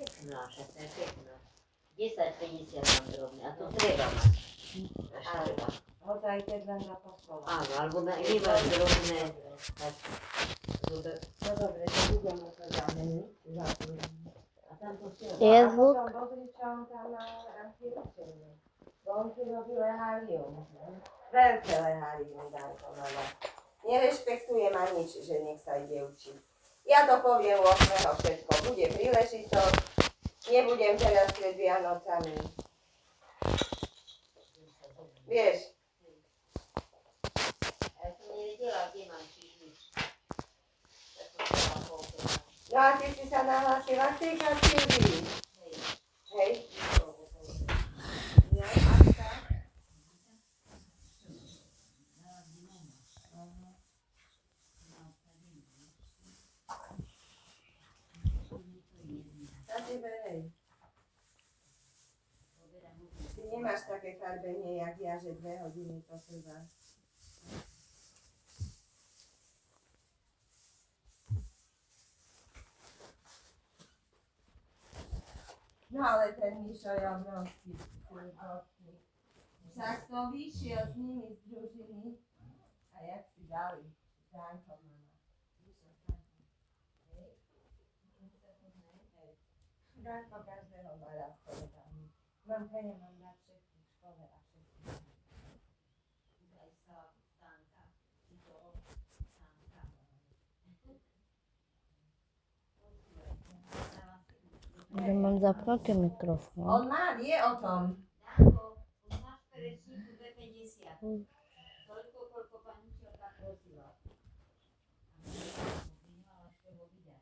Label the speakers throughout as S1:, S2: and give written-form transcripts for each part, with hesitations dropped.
S1: Pekná, však to je pekná. 10,50 mám drobné, a to treba mať. Až treba.
S2: Hodaj keď len na posol.
S1: Áno, alebo nemáš drobné.
S2: No dobre, to budeme to zameniť.
S1: A tam to si
S3: Je zvuk?
S2: A potom Bobričan tam má antiručenie. Bo on si robí lehárium. Veľké lehárium daj to mama. Nerešpektujem ani nič, že nech sa ide učiť. Ja to poviem 8. všetko. Bude príležitosť. Nebudem teraz pred Vianocami. Vieš?
S1: Ja som nevedela, kde mám čižnič. Tak som chcela polkera.
S2: No a ty si sa nahlásila k tej Silvii. Hej? Ja, Matka. Za tebe, hej. Ty nemáš také farbenie, jak ja, že 2 hodiny to trvá. No ale ten Mišo je obrovský. Však to vyšiel s nimi z družiny. A jak si dali s Dankom, mama. Danko každého má rád povedaný. Mamka nemám rád všetkých v škole a všetkých.
S1: Daj sa Stanka. I toho Stanka.
S3: Že mám zapnutý mikrofón.
S2: On má, vie o tom.
S1: Danko, už máš v rečníku 2,50. Toľko, koľko pani učiteľka prosila. Nemala z toho videa.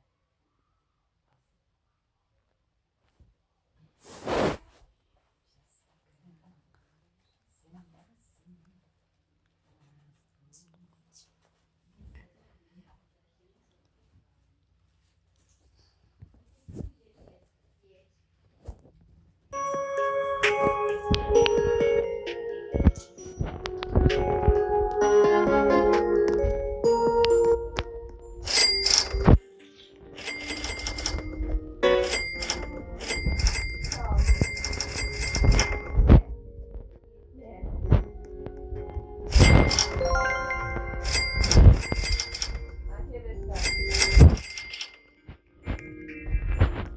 S2: A tebe sa.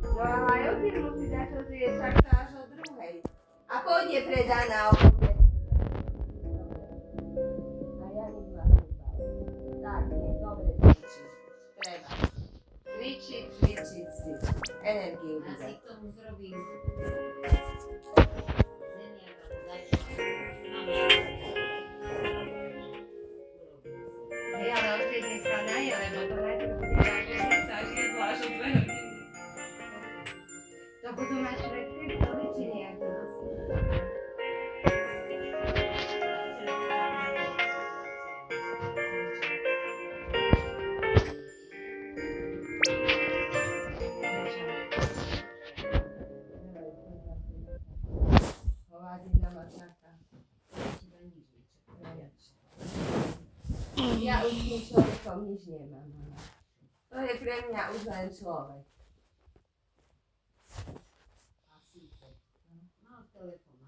S2: No ale aj otec musí dať, čo si je však to až o 2:00. A pôjde predaná o 5:00. A ja nedla chýbala. Tak, nie, dobre cvičiť. Treba. Cvičiť. Energiu
S1: Ja si
S2: bude.
S1: k tomu zrobím.
S2: Hej, ale otec nech sa naje, lebo to najprv bude tak, sa až jedlo až o 2 hodiny. To budú mať švedské či nejaké dosť. Hovadina mačaka. Ja už s tým človekom nič nemám. Mama. To je pre mňa už len človek.
S1: No, telefón.